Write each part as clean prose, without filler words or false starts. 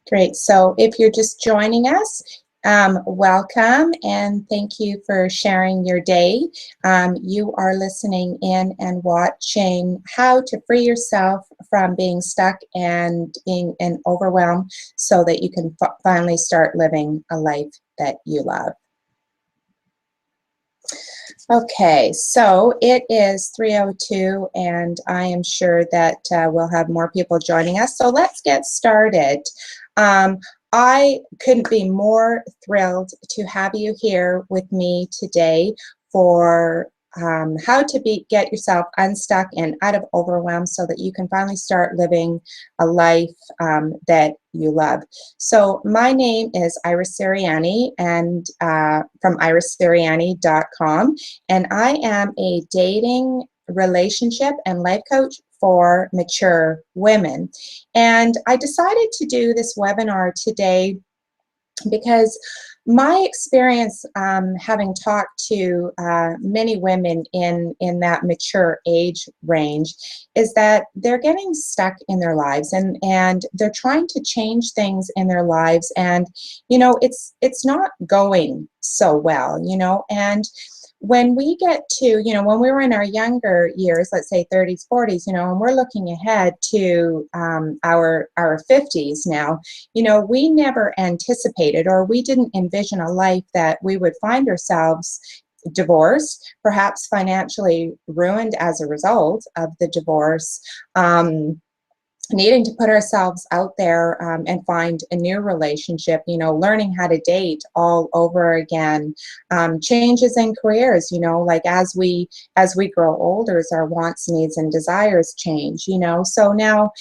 Great. So if you're just joining us, welcome and thank you for sharing your day. You are listening in and watching how to free yourself from being stuck and being in overwhelm so that you can finally start living a life that you love. Okay, so it is 3:02 and I am sure that we'll have more people joining us. So let's get started. Um, I couldn't be more thrilled to have you here with me today for how to get yourself unstuck and out of overwhelm so that you can finally start living a life that you love. So my name is Iris Sirianni and from irissirianni.com, and I am a dating, relationship, and life coach for mature women. And I decided to do this webinar today because my experience having talked to many women in that mature age range is that they're getting stuck in their lives and they're trying to change things in their lives, and it's not going so well, and when we get to, when we were in our younger years, let's say 30s, 40s, and we're looking ahead to our 50s now, we never anticipated, or we didn't envision a life that we would find ourselves divorced, perhaps financially ruined as a result of the divorce, needing to put ourselves out there and find a new relationship, learning how to date all over again, changes in careers, like as we grow older, as our wants, needs, and desires change, so now,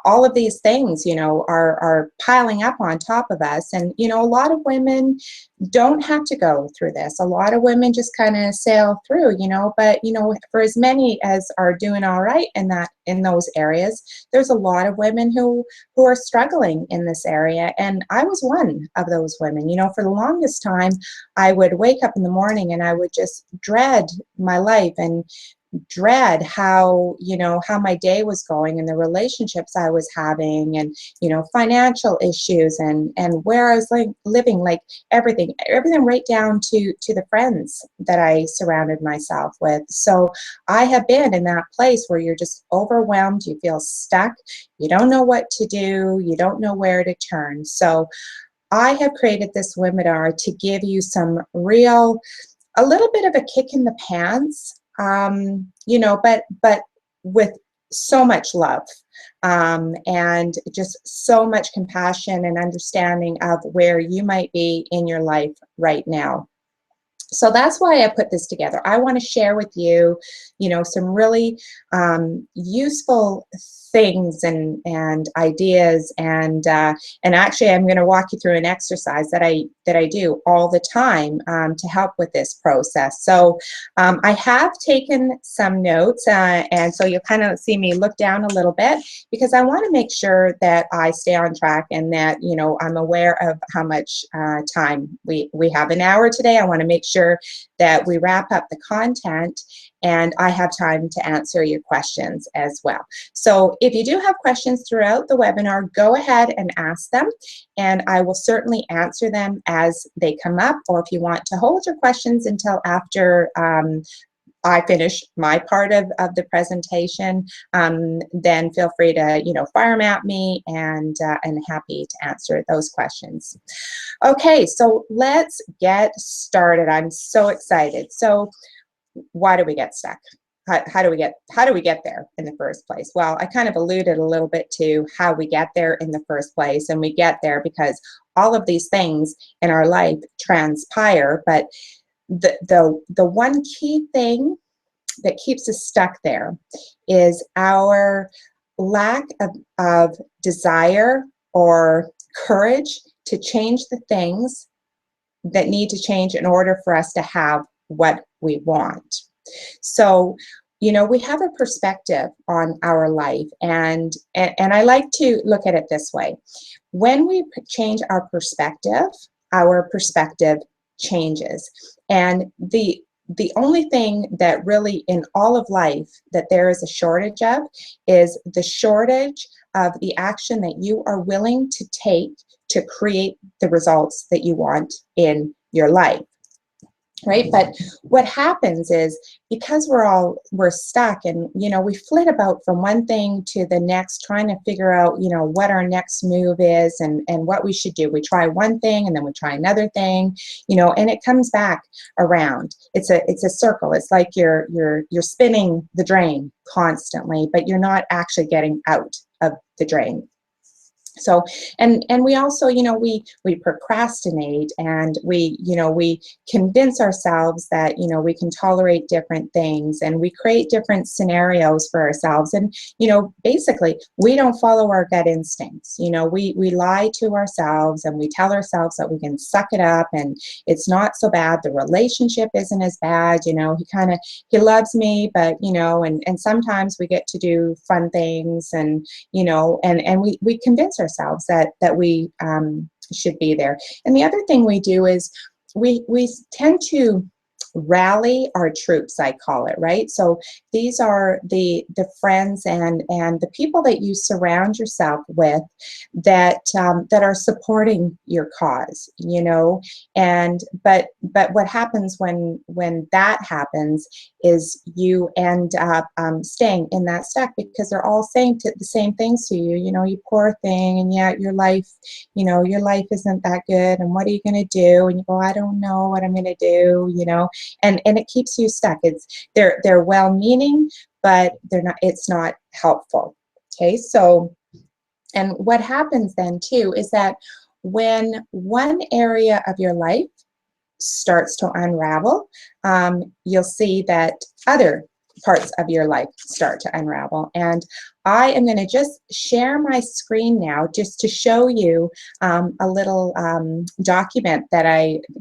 all of these things, are piling up on top of us. And, a lot of women don't have to go through this. A lot of women just kind of sail through, but, for as many as are doing all right in those areas, there's a lot of women who are struggling in this area. And I was one of those women. For the longest time, I would wake up in the morning and I would just dread my life and dread how my day was going and the relationships I was having, and financial issues, and where I was living, like everything right down to the friends that I surrounded myself with. So I have been in that place where you're just overwhelmed, you feel stuck, you don't know what to do, you don't know where to turn. So I have created this webinar to give you a little bit of a kick in the pants, but with so much love, and just so much compassion and understanding of where you might be in your life right now. So that's why I put this together. I want to share with you, some really useful things and ideas, and actually I'm going to walk you through an exercise that I do all the time to help with this process. So I have taken some notes, and so you'll kind of see me look down a little bit, because I want to make sure that I stay on track and that I'm aware of how much time we have. An hour today. I want to make sure that we wrap up the content and I have time to answer your questions as well. So if you do have questions throughout the webinar, go ahead and ask them, and I will certainly answer them as they come up. Or if you want to hold your questions until after I finish my part of the presentation, then feel free to fire them at me, and happy to answer those questions. Okay, so let's get started. I'm so excited. So why do we get stuck? How do we get there in the first place? Well, I kind of alluded a little bit to how we get there in the first place, and we get there because all of these things in our life transpire, but the one key thing that keeps us stuck there is our lack of desire or courage to change the things that need to change in order for us to have what we want. So, we have a perspective on our life, and I like to look at it this way. When we change our perspective changes. And the only thing that really in all of life that there is a shortage of is the shortage of the action that you are willing to take to create the results that you want in your life. Right? But what happens is, because we're stuck, and we flit about from one thing to the next, trying to figure out what our next move is, and what we should do. We try one thing and then we try another thing, and it comes back around. It's a circle. It's like you're spinning the drain constantly, but you're not actually getting out of the drain. So, and we also, we procrastinate, and we convince ourselves that, we can tolerate different things, and we create different scenarios for ourselves. And, basically, we don't follow our gut instincts. We lie to ourselves, and we tell ourselves that we can suck it up, and it's not so bad. The relationship isn't as bad. He loves me, but, and sometimes we get to do fun things, and, and we convince ourselves that we should be there. And the other thing we do is we tend to rally our troops, I call it, right? So these are the friends and the people that you surround yourself with that that are supporting your cause, and but what happens when that happens is you end up staying in that stuck, because they're all saying the same things to you. You poor thing, and yet your life isn't that good, and what are you going to do? And you go, I don't know what I'm going to do, and it keeps you stuck. They're well-meaning, but it's not helpful. Okay, so, and what happens then too is that when one area of your life starts to unravel, you'll see that other parts of your life start to unravel. And I am going to just share my screen now, just to show you a little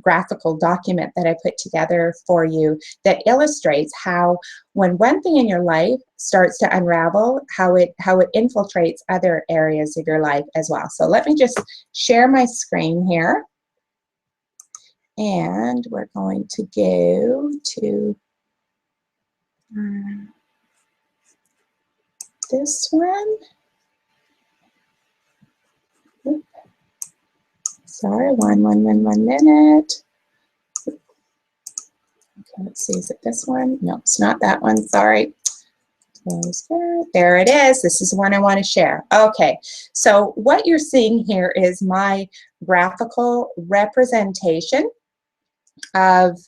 graphical document that I put together for you, that illustrates how, when one thing in your life starts to unravel, how it infiltrates other areas of your life as well. So let me just share my screen here. And we're going to go to this one. Oop. Sorry, one minute. Okay, let's see, is it this one? No, it's not that one, sorry. There it is. This is the one I want to share. Okay, so what you're seeing here is my graphical representation of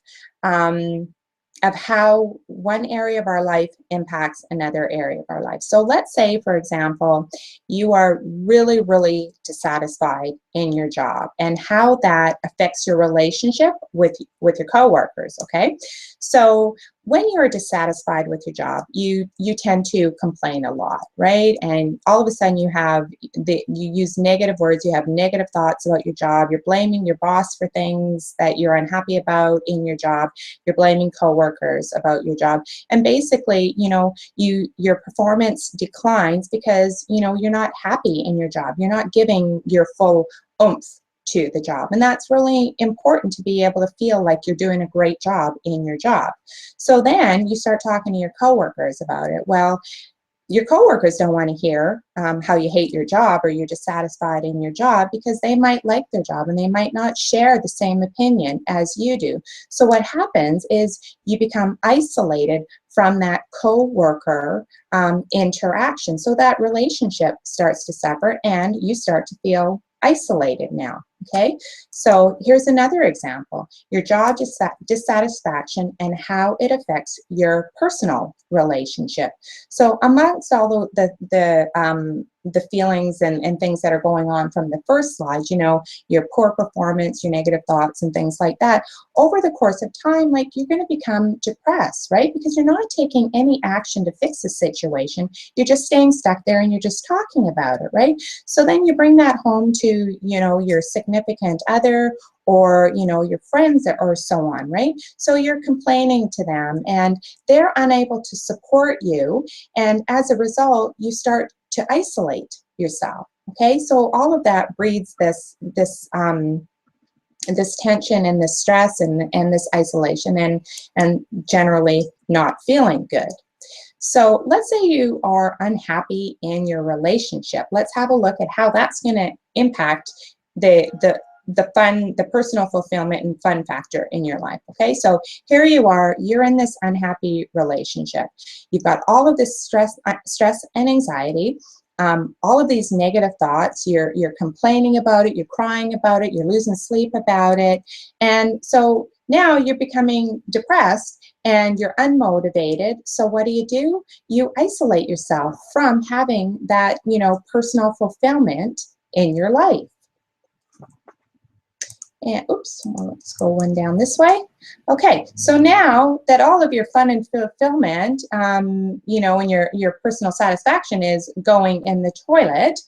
how one area of our life impacts another area of our life. So let's say, for example, you are really, really dissatisfied in your job, and how that affects your relationship with your coworkers. Okay, so when you're dissatisfied with your job, you tend to complain a lot, right? And all of a sudden you use negative words, you have negative thoughts about your job, you're blaming your boss for things that you're unhappy about in your job, you're blaming coworkers about your job, and basically, your performance declines because you're not happy in your job, you're not giving your full oomph to the job. And that's really important, to be able to feel like you're doing a great job in your job. So then you start talking to your coworkers about it. Well, your coworkers don't want to hear how you hate your job or you're dissatisfied in your job, because they might like their job and they might not share the same opinion as you do. So what happens is you become isolated from that coworker interaction. So that relationship starts to suffer, and you start to feel isolated now. Okay, so here's another example: your job dissatisfaction and how it affects your personal relationship. So amongst all the feelings and things that are going on from the first slide, your poor performance, your negative thoughts and things like that, over the course of time, like, you're going to become depressed, right? Because you're not taking any action to fix the situation. You're just staying stuck there, and you're just talking about it, right? So then you bring that home to, your significant other, or your friends, or so on, right? So you're complaining to them, and they're unable to support you, and as a result, you start to isolate yourself. Okay, so all of that breeds this this tension and this stress and this isolation and generally not feeling good. So let's say you are unhappy in your relationship. Let's have a look at how that's going to impact the personal fulfillment and fun factor in your life. Okay, so here you are, you're in this unhappy relationship. You've got all of this stress and anxiety. All of these negative thoughts, you're complaining about it, you're crying about it, you're losing sleep about it, and so now you're becoming depressed and you're unmotivated. So what do? You isolate yourself from having that, personal fulfillment in your life. And oops, well, let's go one down this way. Okay, so now that all of your fun and fulfillment, and your personal satisfaction is going in the toilet,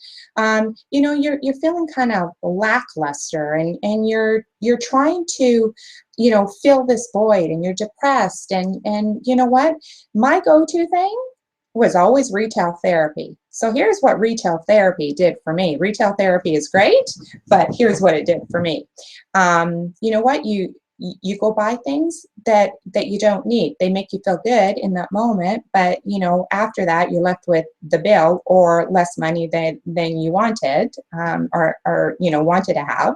you're feeling kind of lackluster, and you're trying to, fill this void, and you're depressed, and you know what? My go-to thing was always retail therapy. So here's what retail therapy did for me. Retail therapy is great, but here's what it did for me. You know what? You go buy things that you don't need. They make you feel good in that moment, but after that you're left with the bill or less money than you wanted, or wanted to have.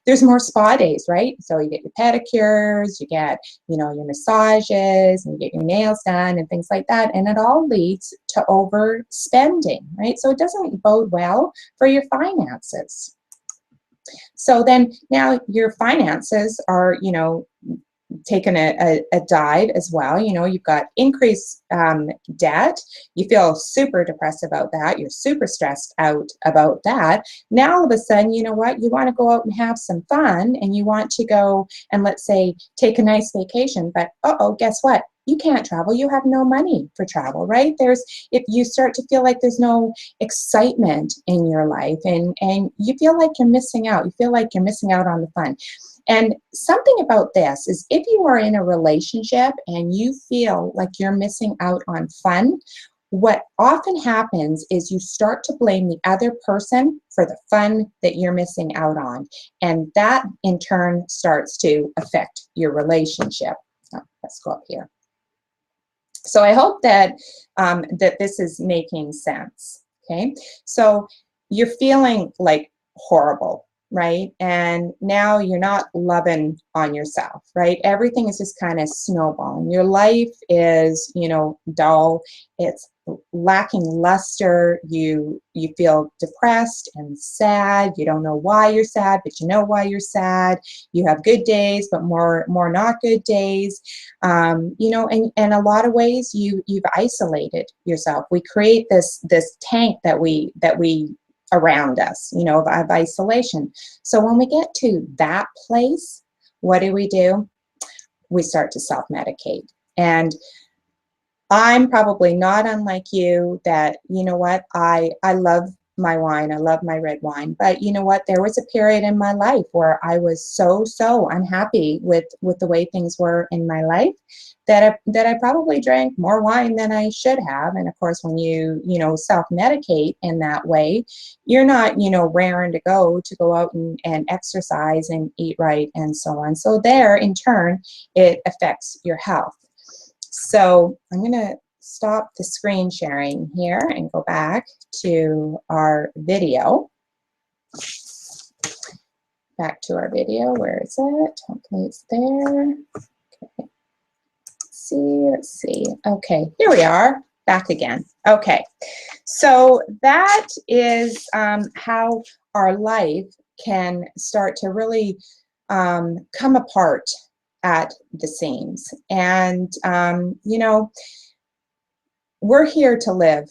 There's more spa days, right? So you get your pedicures, you get your massages, and you get your nails done and things like that, and it all leads to overspending, right? So it doesn't bode well for your finances. So then now your finances are, taken a dive as well. You've got increased debt. You feel super depressed about that. You're super stressed out about that. Now all of a sudden, you know what? You want to go out and have some fun, and you want to go and, let's say, take a nice vacation. But guess what? You can't travel. You have no money for travel, right? If you start to feel like there's no excitement in your life, and you feel like you're missing out. You feel like you're missing out on the fun. And something about this is, if you are in a relationship and you feel like you're missing out on fun, what often happens is you start to blame the other person for the fun that you're missing out on. And that in turn starts to affect your relationship. Let's go up here. So I hope that that this is making sense. Okay, so you're feeling like horrible, right? And now you're not loving on yourself, right? Everything is just kind of snowballing. Your life is, dull. It's lacking luster. You feel depressed and sad. You don't know why you're sad, but you know why you're sad. You have good days, but more not good days. And a lot of ways you've isolated yourself. We create this tank that we around us, of isolation. So when we get to that place, what do? We start to self-medicate. And I'm probably not unlike you, that, I love my wine. I love my red wine. But you know what? There was a period in my life where I was so unhappy with the way things were in my life, that I probably drank more wine than I should have. And of course, when you self-medicate in that way, you're not, raring to go out and exercise and eat right and so on. So there, in turn, it affects your health. So I'm going to stop the screen sharing here and go back to our video. Back to our video. Where is it? Hopefully it's there. Okay. Let's see. Okay, here we are. Back again. Okay, so that is how our life can start to really come apart at the seams. And we're here to live,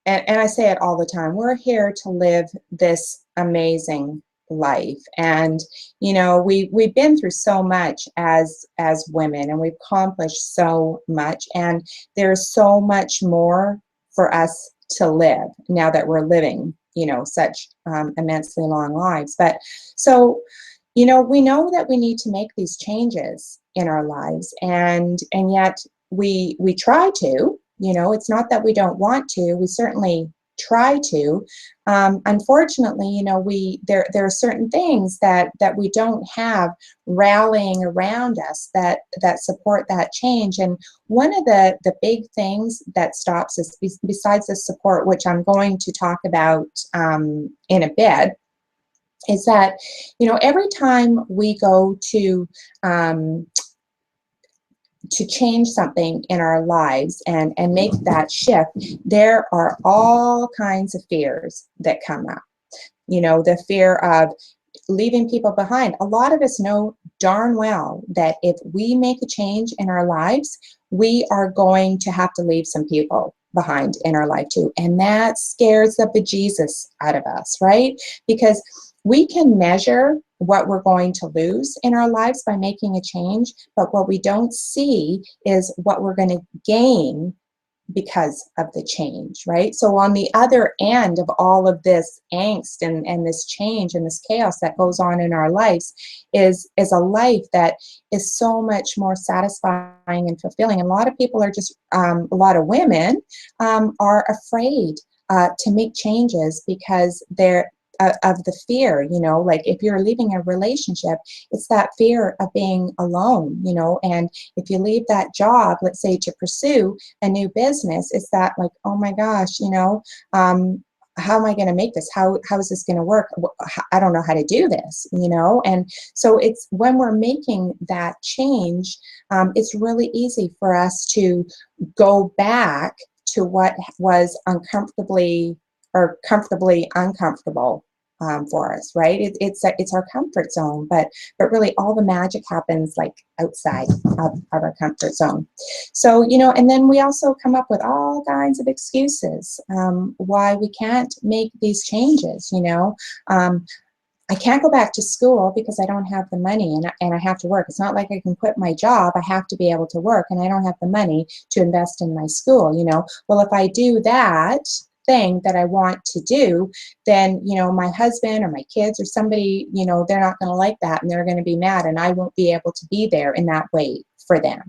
and I say it all the time, we're here to live this amazing life. And we've been through so much as women, and we've accomplished so much, and there's so much more for us to live now that we're living such immensely long lives. But so we know that we need to make these changes in our lives, and yet we try to. It's not that we don't want to. We certainly try to. Unfortunately, you know, there are certain things that we don't have rallying around us that support that change. And one of the big things that stops us, besides the support, which I'm going to talk about in a bit, is that, you know, every time we go to change something in our lives and make that shift, there are all kinds of fears that come up. You know, the fear of leaving people behind. A lot of us know darn well that if we make a change in our lives, we are going to have to leave some people behind in our life too. And that scares the bejesus out of us, right? Because we can measure what we're going to lose in our lives by making a change, but what we don't see is what we're going to gain because of the change, right? So on the other end of all of this angst and this change and this chaos that goes on in our lives is a life that is so much more satisfying and fulfilling. And a lot of people are just, a lot of women are afraid to make changes because they're of the fear, you know, like if you're leaving a relationship, it's that fear of being alone, you know, and if you leave that job, let's say to pursue a new business, it's that like, oh my gosh, you know, how am I going to make this? How is this going to work? I don't know how to do this, you know? And so it's when we're making that change, it's really easy for us to go back to what was uncomfortably or comfortably uncomfortable for us, right? It's our comfort zone, but really all the magic happens like outside of our comfort zone. So, you know, and then we also come up with all kinds of excuses why we can't make these changes, you know. I can't go back to school because I don't have the money and I have to work. It's not like I can quit my job. I have to be able to work and I don't have the money to invest in my school, you know. Well, if I do that thing that I want to do, then, you know, my husband or my kids or somebody, you know, they're not going to like that and they're going to be mad and I won't be able to be there in that way for them.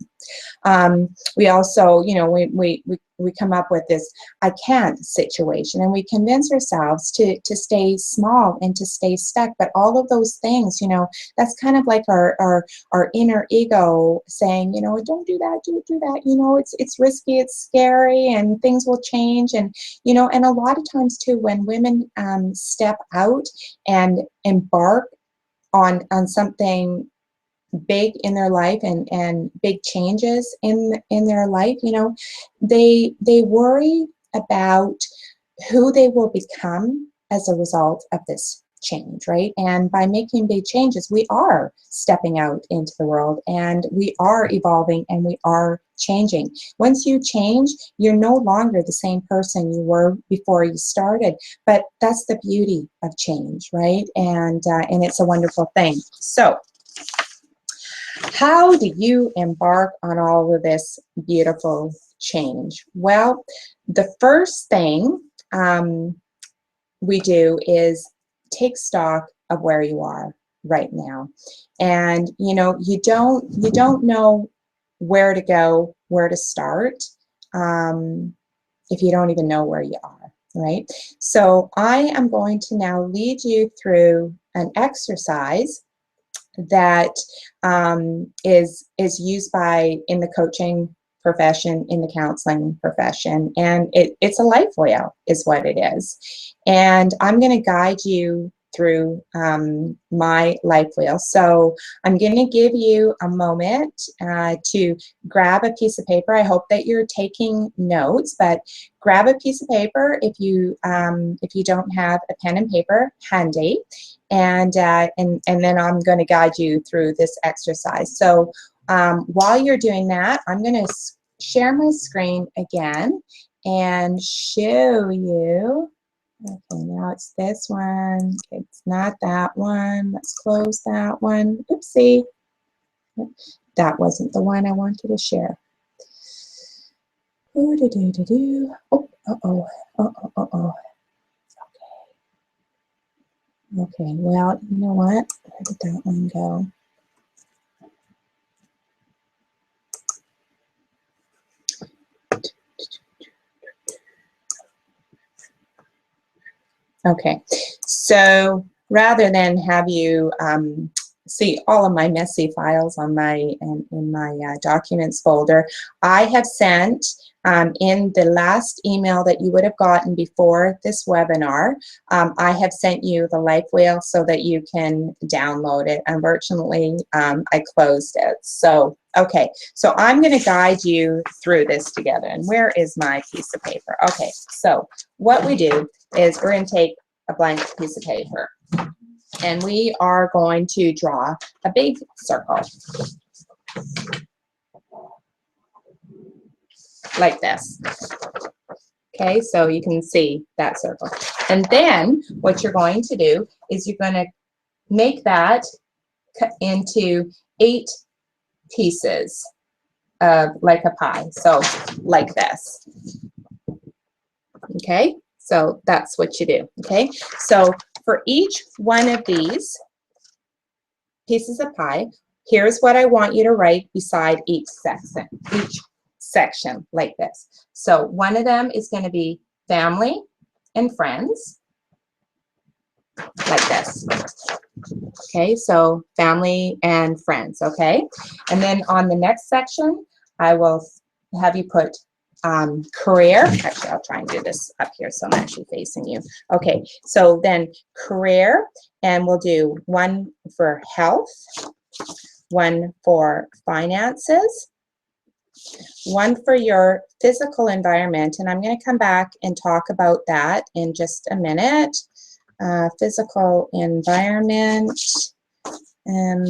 We also, you know, we come up with this I can't situation and we convince ourselves to stay small and to stay stuck. But all of those things, you know, that's kind of like our inner ego saying, you know, don't do that, don't do that, you know, it's risky, it's scary and things will change. And, you know, and a lot of times too, when women step out and embark on something big in their life and big changes in their life, you know, they worry about who they will become as a result of this change, right? And by making big changes, we are stepping out into the world and we are evolving and we are changing. Once you change, you're no longer the same person you were before you started, but that's the beauty of change, right? And it's a wonderful thing. So how do you embark on all of this beautiful change? Well, the first thing we do is take stock of where you are right now. And you know, you don't know where to go, where to start, if you don't even know where you are, right? So I am going to now lead you through an exercise that is used by in the coaching profession, in the counseling profession, and it's a life wheel is what it is. And I'm going to guide you through my life wheel. So I'm going to give you a moment to grab a piece of paper. I hope that you're taking notes, but grab a piece of paper if you don't have a pen and paper handy, and then I'm going to guide you through this exercise. So while you're doing that, I'm going to share my screen again and show you. Okay, now it's this one. Okay, it's not that one. Let's close that one. Oopsie. That wasn't the one I wanted to share. Oh, uh-oh. Uh-oh. Okay, well, you know what? Where did that one go? Okay, so rather than have you see all of my messy files on my in my documents folder, I have sent in the last email that you would have gotten before this webinar, I have sent you the life wheel so that you can download it. Unfortunately, I closed it. So, okay, so I'm going to guide you through this together. And where is my piece of paper? Okay, so what we do is we're going to take a blank piece of paper and we are going to draw a big circle like this. Okay, so you can see that circle. And then what you're going to do is you're going to make that into 8 pieces of like a pie. So like this. Okay, so that's what you do. Okay, so for each one of these pieces of pie, here's what I want you to write beside each section like this. So one of them is going to be family and friends, like this. Okay, so family and friends, okay? And then on the next section, I will have you put career. Actually, I'll try and do this up here so I'm actually facing you. Okay, so then career, and we'll do one for health, one for finances, one for your physical environment, and I'm going to come back and talk about that in just a minute. Physical environment, and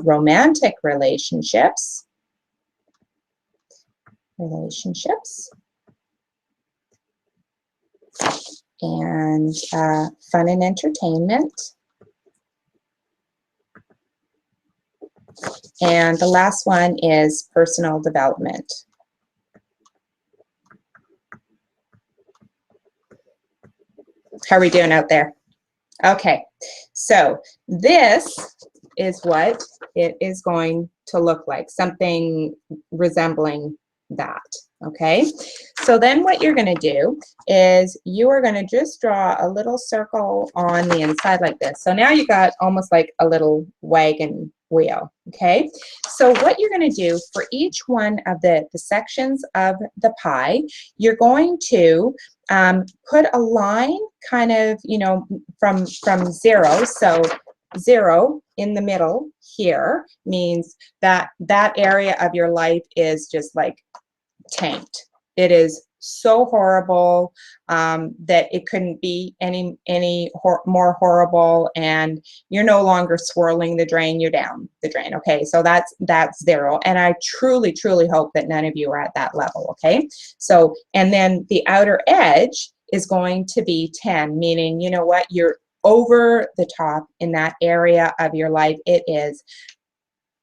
romantic relationships, and fun and entertainment. And the last one is personal development. How are we doing out there? Okay, so this is what it is going to look like, something resembling that, okay? So then what you're going to do is you are going to just draw a little circle on the inside like this. So now you got almost like a little wagon wheel, okay? So what you're going to do for each one of the sections of the pie, you're going to put a line kind of, you know, from 0. So 0 in the middle here means that that area of your life is just like tanked. It is so horrible that it couldn't be any more horrible, and you're no longer swirling the drain, you're down the drain. Okay, so that's 0, and I truly hope that none of you are at that level. Okay, so and then the outer edge is going to be 10, meaning, you know what, you're over the top in that area of your life. It is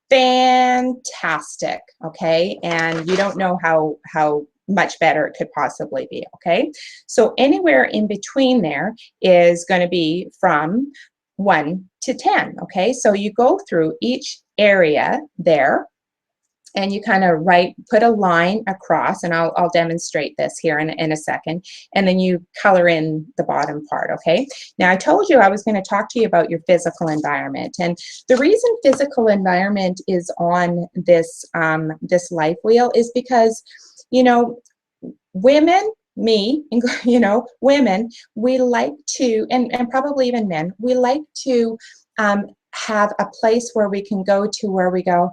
fantastic, okay? And you don't know how much better it could possibly be, okay? So anywhere in between there is going to be from 1 to 10, okay? So you go through each area there, and you kind of put a line across, and I'll demonstrate this here in a second, and then you color in the bottom part, okay? Now, I told you I was going to talk to you about your physical environment, and the reason physical environment is on this, this life wheel is because, you know, women, me, you know, women, we like to, and probably even men, we like to have a place where we can go to where we go,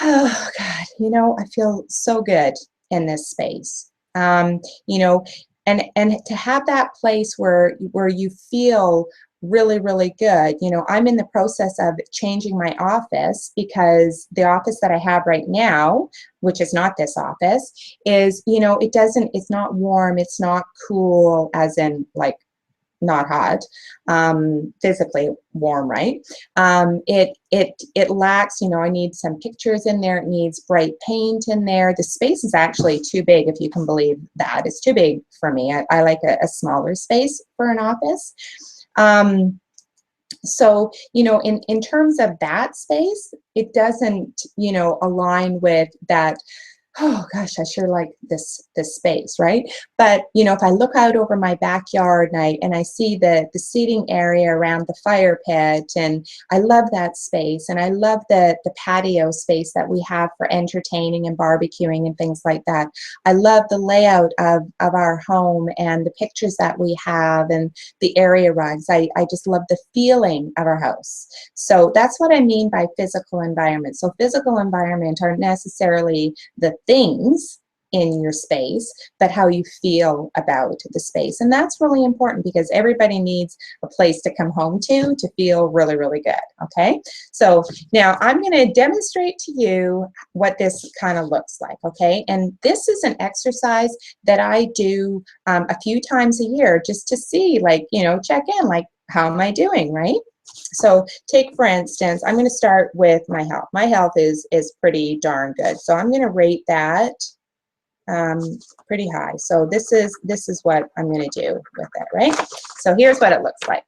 oh God, you know, I feel so good in this space. You know, and to have that place where you feel really good. You know, I'm in the process of changing my office because the office that I have right now, which is not this office, is, you know, it's not warm, it's not cool, as in like not hot, physically warm, right? It lacks, you know, I need some pictures in there, it needs bright paint in there. The space is actually too big, if you can believe that. It's too big for me. I like a smaller space for an office. So, you know, in terms of that space, it doesn't, you know, align with that oh gosh, I sure like this space, right? But you know, if I look out over my backyard and I see the seating area around the fire pit, and I love that space, and I love the patio space that we have for entertaining and barbecuing and things like that. I love the layout of our home and the pictures that we have and the area rugs. I just love the feeling of our house. So that's what I mean by physical environment. So physical environment aren't necessarily the things in your space, but how you feel about the space. And that's really important because everybody needs a place to come home to feel really, really good. Okay, so now I'm going to demonstrate to you what this kind of looks like. Okay, and this is an exercise that I do a few times a year just to see, like, you know, check in, like, how am I doing, right? So take, for instance, I'm going to start with my health. My health is pretty darn good. So I'm going to rate that pretty high. So this is what I'm going to do with it, right? So here's what it looks like.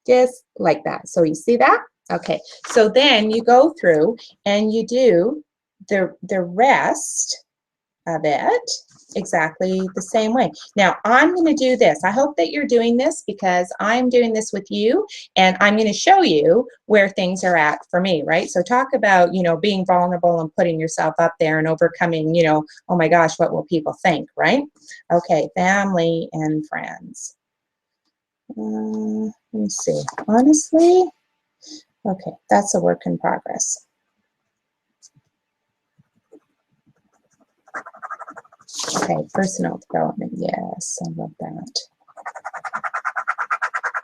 Just like that. So you see that? Okay. So then you go through and you do the rest of it exactly the same way. Now I'm going to do this. I hope that you're doing this because I'm doing this with you, and I'm going to show you where things are at for me, right? So talk about, you know, being vulnerable and putting yourself up there and overcoming, you know, oh my gosh, what will people think, right? Okay, family and friends. Let me see. Honestly, okay, that's a work in progress. Okay, personal development. Yes, I love that.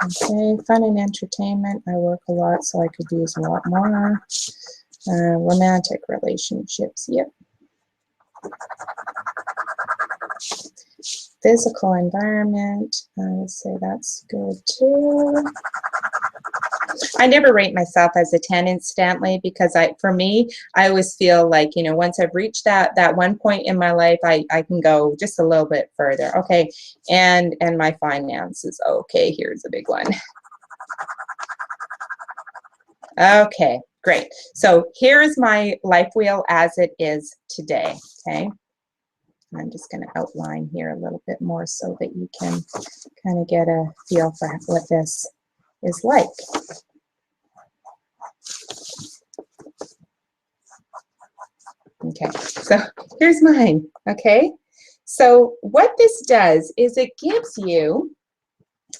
Okay, fun and entertainment. I work a lot, so I could use a lot more. Romantic relationships. Yep. Physical environment. I would say that's good too. I never rate myself as a 10 instantly because for me, I always feel like, you know, once I've reached that one point in my life, I can go just a little bit further. Okay, and my finances. Okay, here's a big one. Okay, great. So here's my life wheel as it is today. Okay, I'm just going to outline here a little bit more so that you can kind of get a feel for what this is like. Okay, so here's mine. Okay, so what this does is it gives you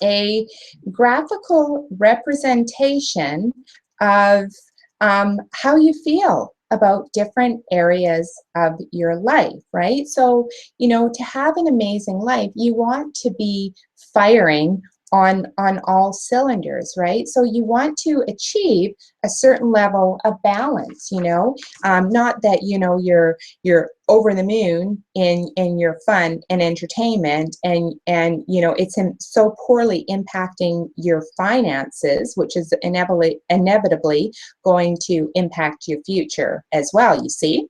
a graphical representation of how you feel about different areas of your life, right? So, you know, to have an amazing life, you want to be firing on all cylinders, right? So you want to achieve a certain level of balance, you know, not that, you know, you're over the moon in your fun and entertainment, and you know, it's so poorly impacting your finances, which is inevitably going to impact your future as well, you see.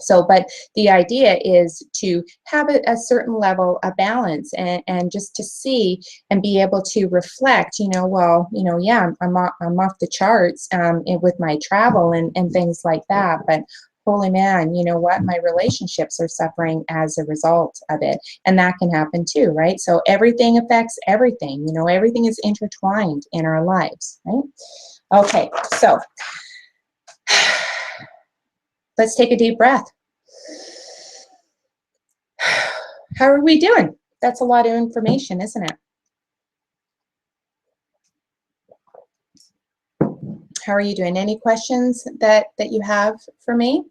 So, but the idea is to have a certain level of balance, and just to see and be able to reflect, you know, well, you know, yeah, I'm off the charts with my travel and things like that, but holy man, you know what, my relationships are suffering as a result of it, and that can happen too, right? So everything affects everything, you know, everything is intertwined in our lives, right? Okay, so let's take a deep breath. How are we doing? That's a lot of information, isn't it? How are you doing? Any questions that you have for me?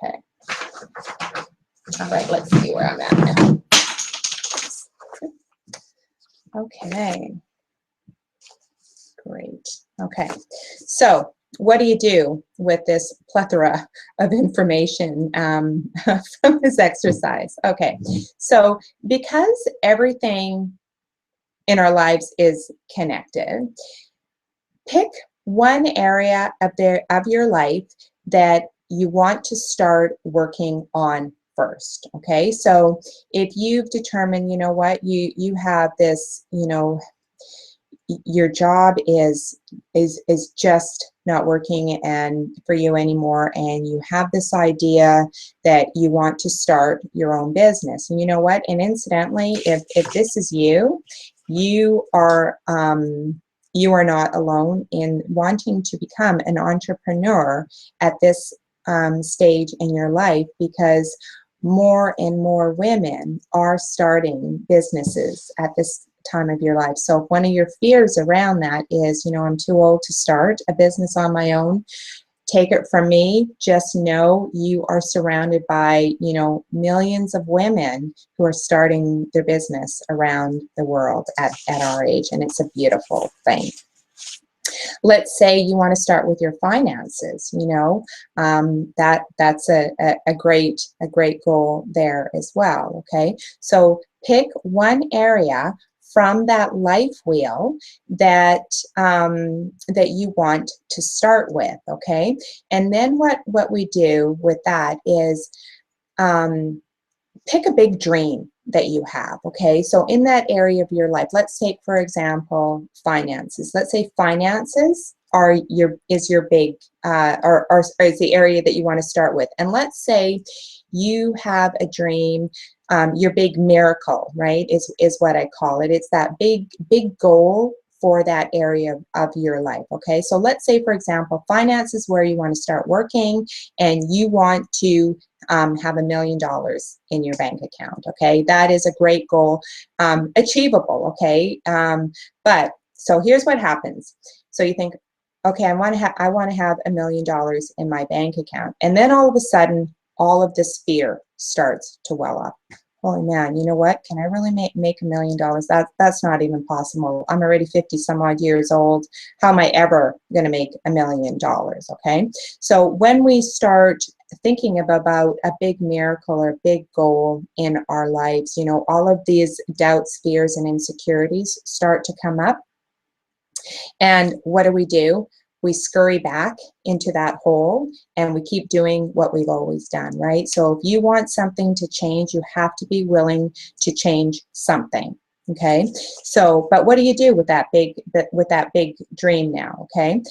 Okay. All right, let's see where I'm at now. Okay. Great. Okay. So what do you do with this plethora of information from this exercise? Okay. So because everything in our lives is connected, pick one area of your life that you want to start working on first. Okay, so if you've determined, you know what, you have this, you know, your job is just not working and for you anymore, and you have this idea that you want to start your own business. And you know what? And incidentally, if this is you, you are not alone in wanting to become an entrepreneur at this stage in your life, because more and more women are starting businesses at this time of your life. So if one of your fears around that is, you know, I'm too old to start a business on my own, take it from me, just know you are surrounded by, you know, millions of women who are starting their business around the world at our age, and it's a beautiful thing. Let's say you want to start with your finances, you know, that's a great goal there as well. Okay, so pick one area from that life wheel that that you want to start with. Okay, and then what we do with that is pick a big dream that you have. Okay, so in that area of your life, let's take for example finances. Let's say finances are your big or is the area that you want to start with. And let's say you have a dream, your big miracle, right, is what I call it. It's that big goal for that area of your life. Okay, so let's say for example finance is where you want to start working, and you want to have $1 million in your bank account. Okay, that is a great goal, achievable. Okay, but so here's what happens. So you think, okay, I want to have $1 million in my bank account, and then all of a sudden all of this fear starts to well up. Holy man, you know what? Can I really make $1 million? That's not even possible. I'm already 50 some odd years old. How am I ever going to make $1 million? Okay, so when we start thinking about a big miracle or a big goal in our lives, you know, all of these doubts, fears, and insecurities start to come up. And what do? We scurry back into that hole and we keep doing what we've always done, right? So if you want something to change, you have to be willing to change something. Okay, so but what do you do with that big dream now? Okay,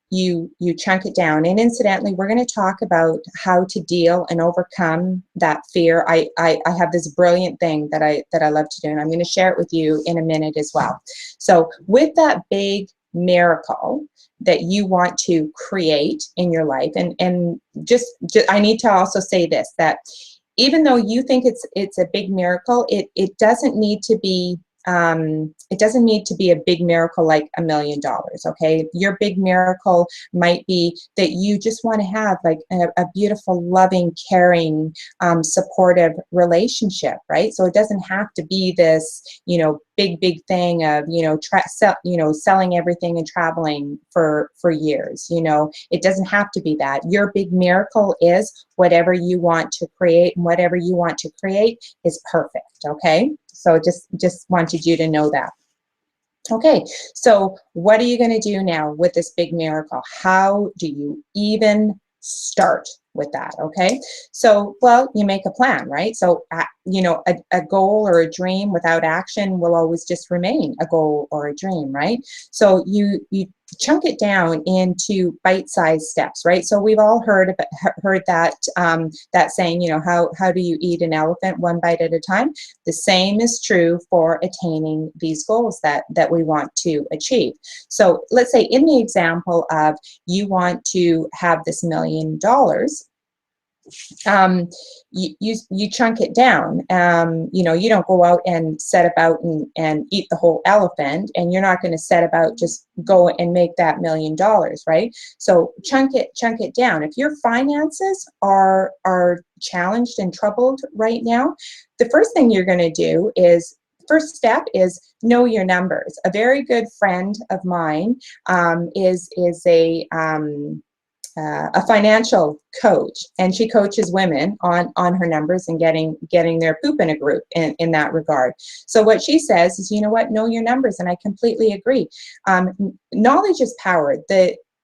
you chunk it down. And incidentally, we're going to talk about how to deal and overcome that fear. I have this brilliant thing that I love to do, and I'm going to share it with you in a minute as well. So with that big miracle that you want to create in your life, and just I need to also say this, that even though you think it's a big miracle, it doesn't need to be a big miracle like $1 million. Okay, your big miracle might be that you just want to have like a beautiful, loving, caring, supportive relationship, right? So it doesn't have to be this, you know, big thing of, you know, selling everything and traveling for years. You know, it doesn't have to be that. Your big miracle is whatever you want to create, and whatever you want to create is perfect. Okay, so just wanted you to know that. Okay, so what are you going to do now with this big miracle? How do you even start with that? Okay, so well, you make a plan, right? So you know, a goal or a dream without action will always just remain a goal or a dream, right? So you chunk it down into bite-sized steps, right? So we've all heard that that saying, you know, how do you eat an elephant? One bite at a time. The same is true for attaining these goals that we want to achieve. So let's say in the example of you want to have this $1 million, you chunk it down. You know, you don't go out and set about and eat the whole elephant, and you're not going to set about just go and make that $1 million, right? So chunk it down. If your finances are challenged and troubled right now, the first thing you're going to do is, first step is know your numbers. A very good friend of mine is a financial coach, and she coaches women on her numbers and getting their poop in a group in that regard. So what she says is, you know what, know your numbers, and I completely agree. Knowledge is power.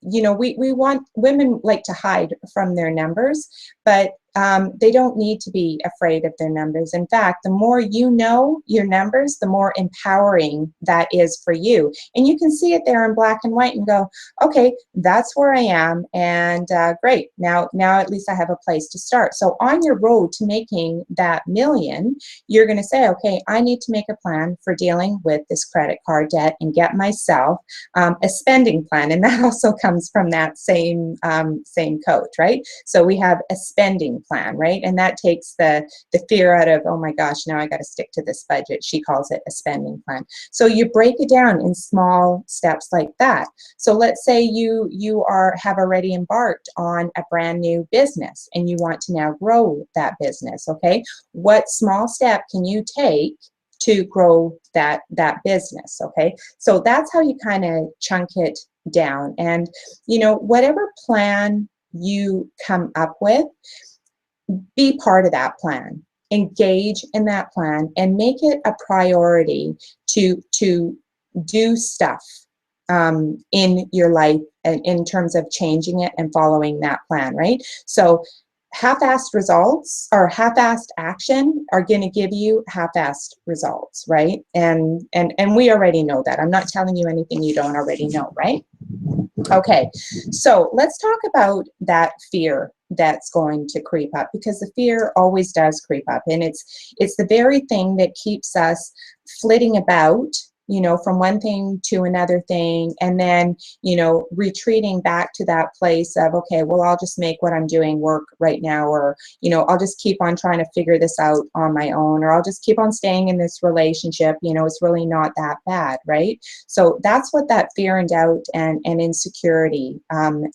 You know, we want, women like to hide from their numbers, but they don't need to be afraid of their numbers. In fact, the more you know your numbers, the more empowering that is for you. And you can see it there in black and white and go, okay, that's where I am, and great. Now at least I have a place to start. So on your road to making that million, you're going to say, okay, I need to make a plan for dealing with this credit card debt and get myself a spending plan. And that also comes from that same coach, right? So we have a spending plan, right? And that takes the fear out of, oh my gosh, now I got to stick to this budget. She calls it a spending plan. So you break it down in small steps like that. So let's say you have already embarked on a brand new business and you want to now grow that business. Okay, what small step can you take to grow that business? Okay, so that's how you kind of chunk it down. And whatever plan you come up with, be part of that plan, engage in that plan, and make it a priority to do stuff in your life and in terms of changing it and following that plan, right? So half-assed results or half-assed action are going to give you half-assed results, right? And we already know that. I'm not telling you anything you don't already know, right? Okay, so let's talk about that fear that's going to creep up, because the fear always does creep up, and it's the very thing that keeps us flitting about, from one thing to another thing, and then, retreating back to that place of, okay, well, I'll just make what I'm doing work right now, or, I'll just keep on trying to figure this out on my own, or I'll just keep on staying in this relationship, it's really not that bad, right? So that's what that fear and doubt and insecurity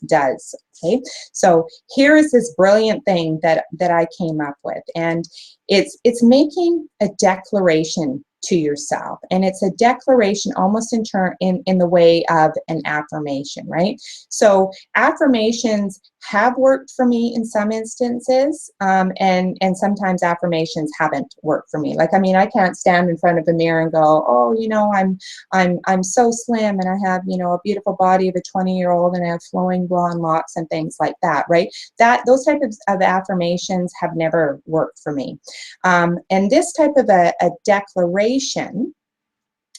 does. Okay, so here is this brilliant thing that I came up with, and it's making a declaration to yourself, and it's a declaration almost in the way of an affirmation, right? So affirmations have worked for me in some instances, and sometimes affirmations haven't worked for me. Like, I mean, I can't stand in front of a mirror and go, oh, I'm so slim, and I have, a beautiful body of a 20-year-old, and I have flowing blonde locks and things like that, right? Those types of affirmations have never worked for me. And this type of a declaration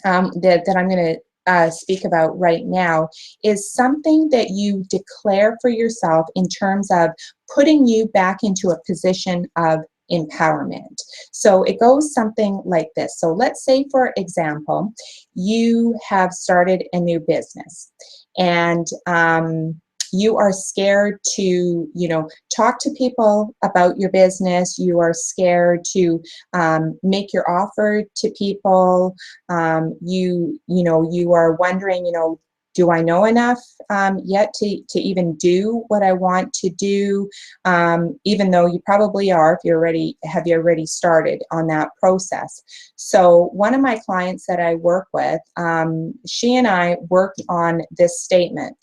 that I'm going to speak about right now is something that you declare for yourself in terms of putting you back into a position of empowerment. So it goes something like this. So let's say, for example, you have started a new business, and you are scared to, talk to people about your business. You are scared to make your offer to people. You are wondering, do I know enough yet to even do what I want to do? Even though you probably are, if you already started on that process. So one of my clients that I work with, she and I worked on this statement.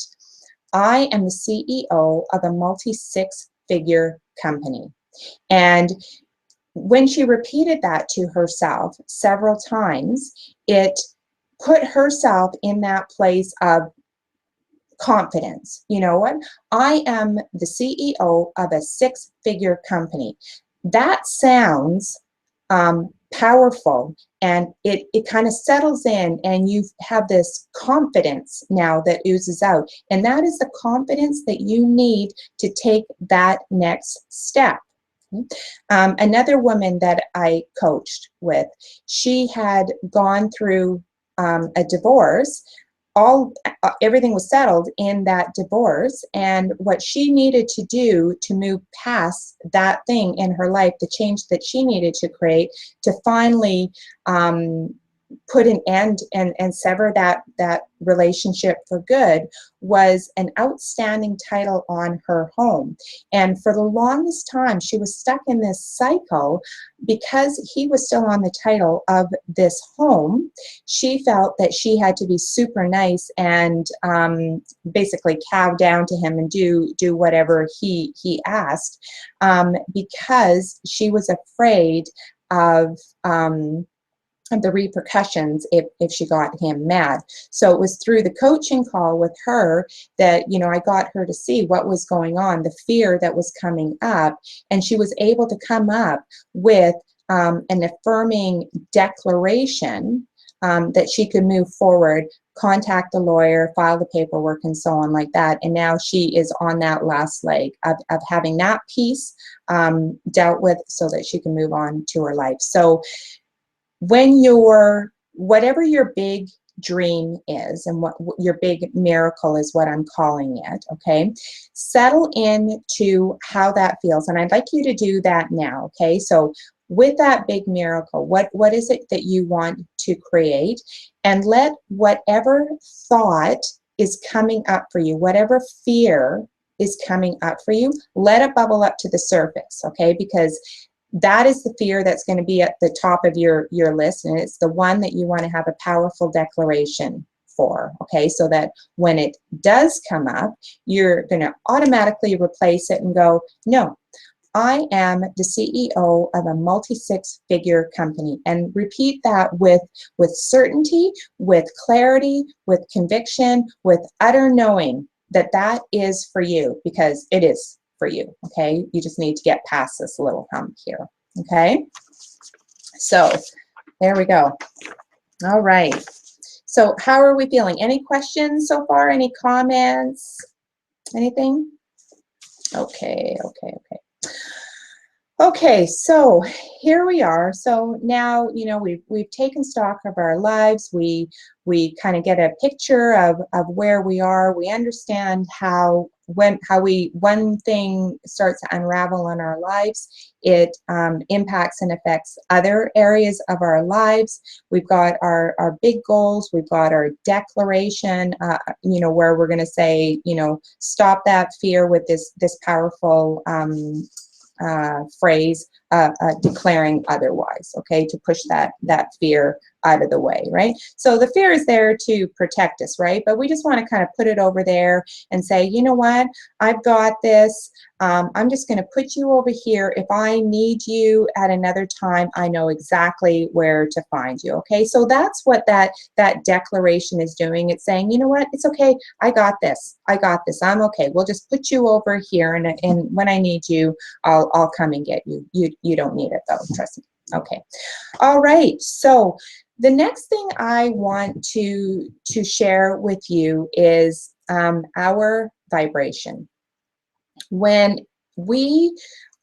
I am the CEO of a multi-six-figure company. And when she repeated that to herself several times, it put herself in that place of confidence. You know what? I am the CEO of a six-figure company. That sounds powerful, and it kind of settles in, and you have this confidence now that oozes out, and that is the confidence that you need to take that next step. Another woman that I coached with, she had gone through a divorce. Everything was settled in that divorce, and what she needed to do to move past that thing in her life, the change that she needed to create to finally put an end and sever that relationship for good, was an outstanding title on her home. And for the longest time, she was stuck in this cycle because he was still on the title of this home. She felt that she had to be super nice and basically cow down to him and do whatever he asked, because she was afraid of the repercussions if she got him mad. So it was through the coaching call with her that, you know, I got her to see what was going on, the fear that was coming up, and she was able to come up with an affirming declaration that she could move forward, contact the lawyer, file the paperwork, and so on like that. And now she is on that last leg of having that piece dealt with so that she can move on to her life. So when whatever your big dream is, and what your big miracle is, what I'm calling it, okay, settle into how that feels. And I'd like you to do that now, okay? So with that big miracle, what is it that you want to create? And let whatever thought is coming up for you, whatever fear is coming up for you, let it bubble up to the surface, okay? Because that is the fear that's going to be at the top of your list, and it's the one that you want to have a powerful declaration for, okay? So that when it does come up, you're going to automatically replace it and go, no, I am the CEO of a multi-six-figure company. And repeat that with certainty, with clarity, with conviction, with utter knowing that that is for you, because it is for you, okay? You just need to get past this little hump here, okay? So there we go. All right. So how are we feeling? Any questions so far? Any comments? Anything? Okay, okay, okay. Okay, so here we are. So now, you know, we've taken stock of our lives. We kind of get a picture of where we are. We understand how one thing starts to unravel in our lives, it impacts and affects other areas of our lives. We've got our big goals. We've got our declaration, you know, where we're going to say, you know, stop that fear with this powerful phrase, declaring otherwise, okay, to push that fear out of the way, right? So the fear is there to protect us, right? But we just want to kind of put it over there and say, you know what, I've got this. I'm just going to put you over here. If I need you at another time, I know exactly where to find you, okay? So that's what that declaration is doing. It's saying, you know what, it's okay. I got this. I got this. I'm okay. We'll just put you over here, and when I need you, I'll come and get you. You don't need it though, trust me. Okay. All right. So the next thing I want to share with you is our vibration. When we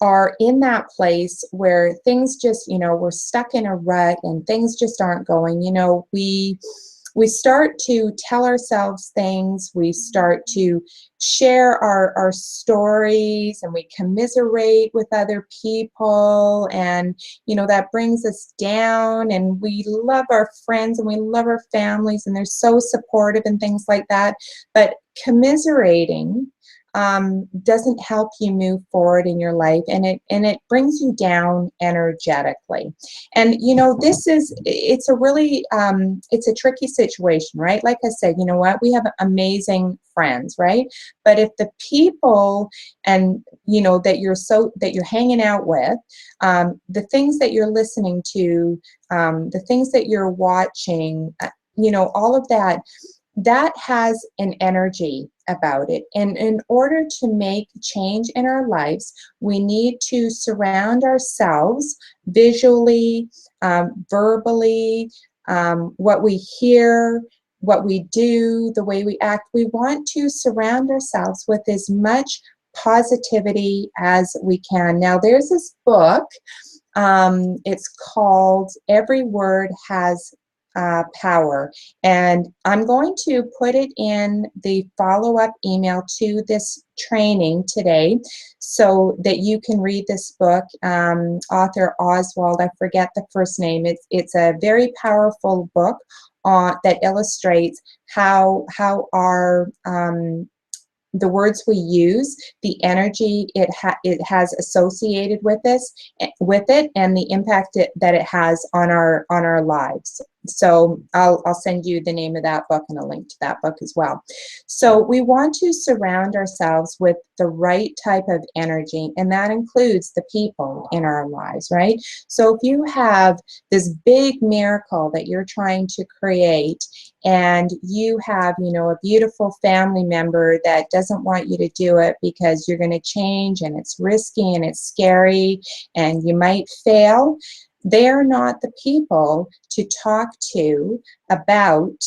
are in that place where things just, you know, we're stuck in a rut and things just aren't going, you know, we start to tell ourselves things, we start to share our stories, and we commiserate with other people, and, you know, that brings us down. And we love our friends and we love our families, and they're so supportive and things like that. But commiserating doesn't help you move forward in your life, and it brings you down energetically. And you know, it's a really it's a tricky situation, right? Like I said, you know what, we have amazing friends, right? But if the people, and you know, that you're hanging out with, the things that you're listening to, the things that you're watching, you know, all of that has an energy about it. And in order to make change in our lives, we need to surround ourselves visually, verbally, what we hear, what we do, the way we act. We want to surround ourselves with as much positivity as we can. Now, there's this book. It's called Every Word Has Power, and I'm going to put it in the follow-up email to this training today so that you can read this book. Author Oswald, I forget the first name. It's a very powerful book that illustrates how our the words we use, the energy it has associated with it, and the impact that it has on our lives. So I'll send you the name of that book and a link to that book as well. So we want to surround ourselves with the right type of energy, and that includes the people in our lives, right? So if you have this big miracle that you're trying to create, and you have, you know, a beautiful family member that doesn't want you to do it because you're going to change and it's risky and it's scary and you might fail, they're not the people to talk to about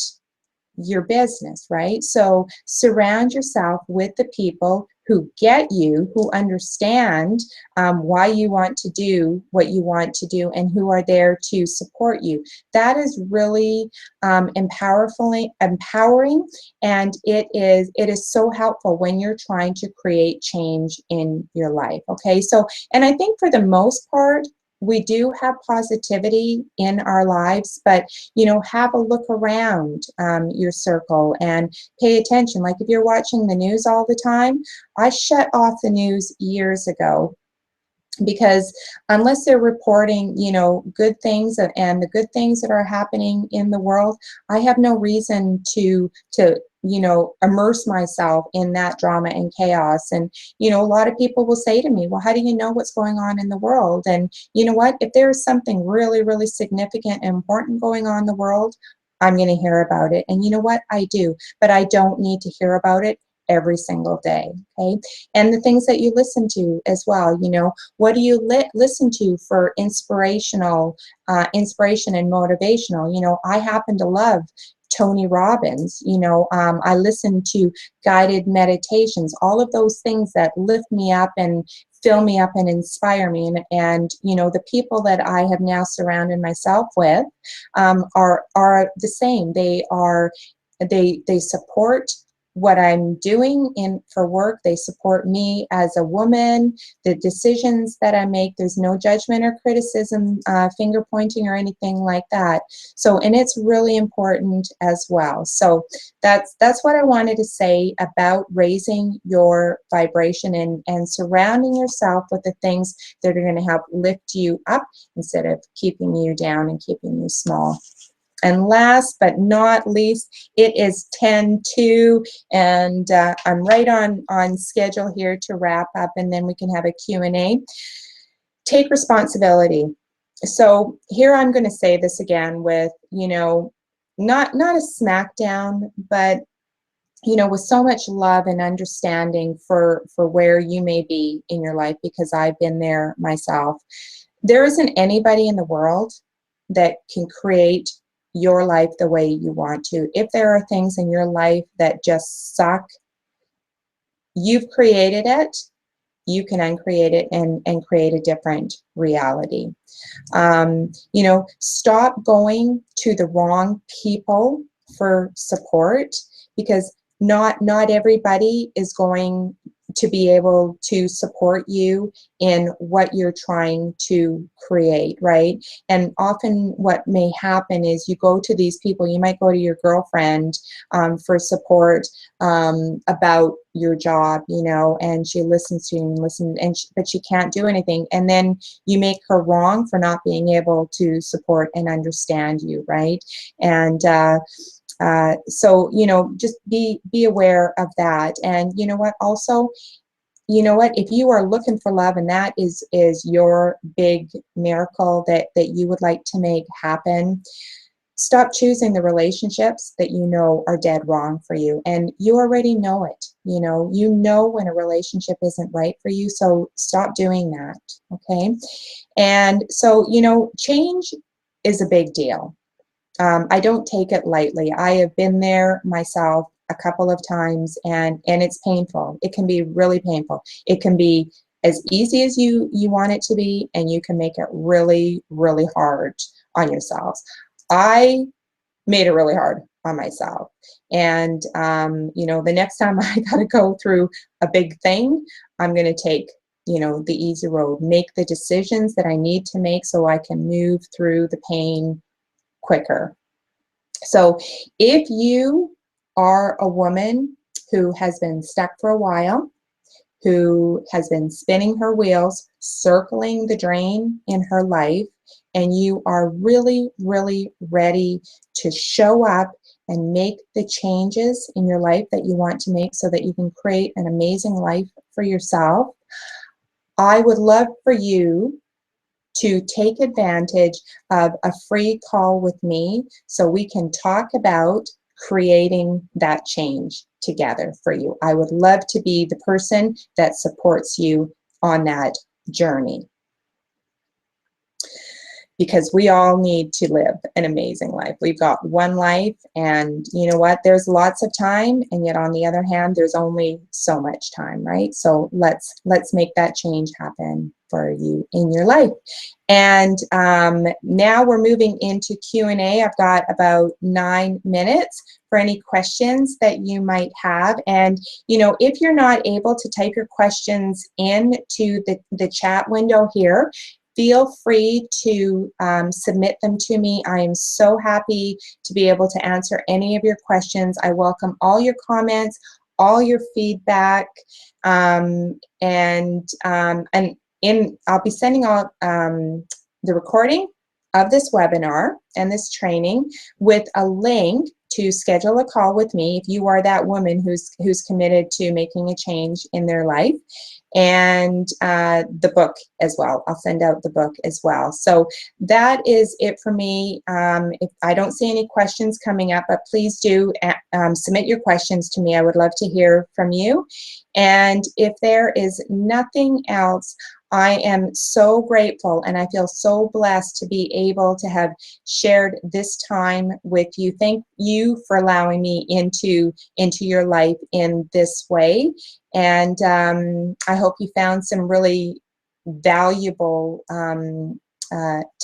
your business, right? So surround yourself with the people who get you, who understand why you want to do what you want to do, and who are there to support you. That is really empowering, and it is so helpful when you're trying to create change in your life. Okay, so, and I think for the most part, we do have positivity in our lives, but you know, have a look around your circle and pay attention. Like if you're watching the news all the time, I shut off the news years ago, because unless they're reporting, you know, good things and the good things that are happening in the world, I have no reason to you know, immerse myself in that drama and chaos. And you know, a lot of people will say to me, well, how do you know what's going on in the world? And you know what, if there's something really, really significant and important going on in the world, I'm going to hear about it. And you know what, I do, but I don't need to hear about it every single day. Okay, and the things that you listen to as well, you know, what do you listen to for inspiration and motivational? You know, I happen to love Tony Robbins. You know, I listen to guided meditations, all of those things that lift me up and fill me up and inspire me. And you know, the people that I have now surrounded myself with are the same. They support what I'm doing for work. They support me as a woman, the decisions that I make. There's no judgment or criticism, finger pointing or anything like that. So, and it's really important as well. So that's what I wanted to say about raising your vibration and surrounding yourself with the things that are going to help lift you up instead of keeping you down and keeping you small. And last but not least, it is 10:02, and I'm right on schedule here to wrap up, and then we can have a Q&A. Take responsibility. So here I'm going to say this again with, you know, not a smackdown, but you know, with so much love and understanding for where you may be in your life, because I've been there myself. There isn't anybody in the world that can create your life the way you want to. If there are things in your life that just suck, you've created it. You can uncreate it and create a different reality. You know, stop going to the wrong people for support, because not everybody is going to be able to support you in what you're trying to create, right? And often what may happen is you go to these people. You might go to your girlfriend for support about your job, you know, and she listens to you and but she can't do anything. And then you make her wrong for not being able to support and understand you, right? And so, you know, just be aware of that. And you know what, also, you know what, if you are looking for love and that is your big miracle that you would like to make happen, stop choosing the relationships that you know are dead wrong for you. And you already know it. You know when a relationship isn't right for you, so stop doing that. Okay. And so, you know, change is a big deal. I don't take it lightly. I have been there myself a couple of times, and it's painful. It can be really painful. It can be as easy as you want it to be, and you can make it really, really hard on yourselves. I made it really hard on myself. And, you know, the next time I got to go through a big thing, I'm going to take, you know, the easy road, make the decisions that I need to make so I can move through the pain quicker. So if you are a woman who has been stuck for a while, who has been spinning her wheels, circling the drain in her life, and you are really, really ready to show up and make the changes in your life that you want to make so that you can create an amazing life for yourself, I would love for you to take advantage of a free call with me so we can talk about creating that change together for you. I would love to be the person that supports you on that journey, because we all need to live an amazing life. We've got one life, and you know what? There's lots of time, and yet on the other hand, there's only so much time, right? So let's make that change happen for you in your life. And now we're moving into Q&A. I've got about 9 minutes for any questions that you might have. And you know, if you're not able to type your questions into the chat window here, feel free to submit them to me. I am so happy to be able to answer any of your questions. I welcome all your comments, all your feedback, and I'll be sending out the recording of this webinar and this training with a link to schedule a call with me if you are that woman who's committed to making a change in their life, and the book as well. I'll send out the book as well. So that is it for me. If I don't see any questions coming up, but please do submit your questions to me. I would love to hear from you. And if there is nothing else, I am so grateful and I feel so blessed to be able to have shared this time with you. Thank you for allowing me into your life in this way. And I hope you found some really valuable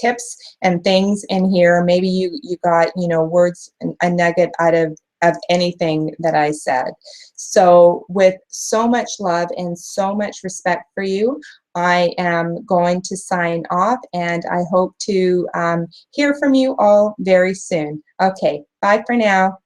tips and things in here. Maybe you got, you know, words, a nugget out of anything that I said. So with so much love and so much respect for you, I am going to sign off, and I hope to hear from you all very soon. Okay, bye for now.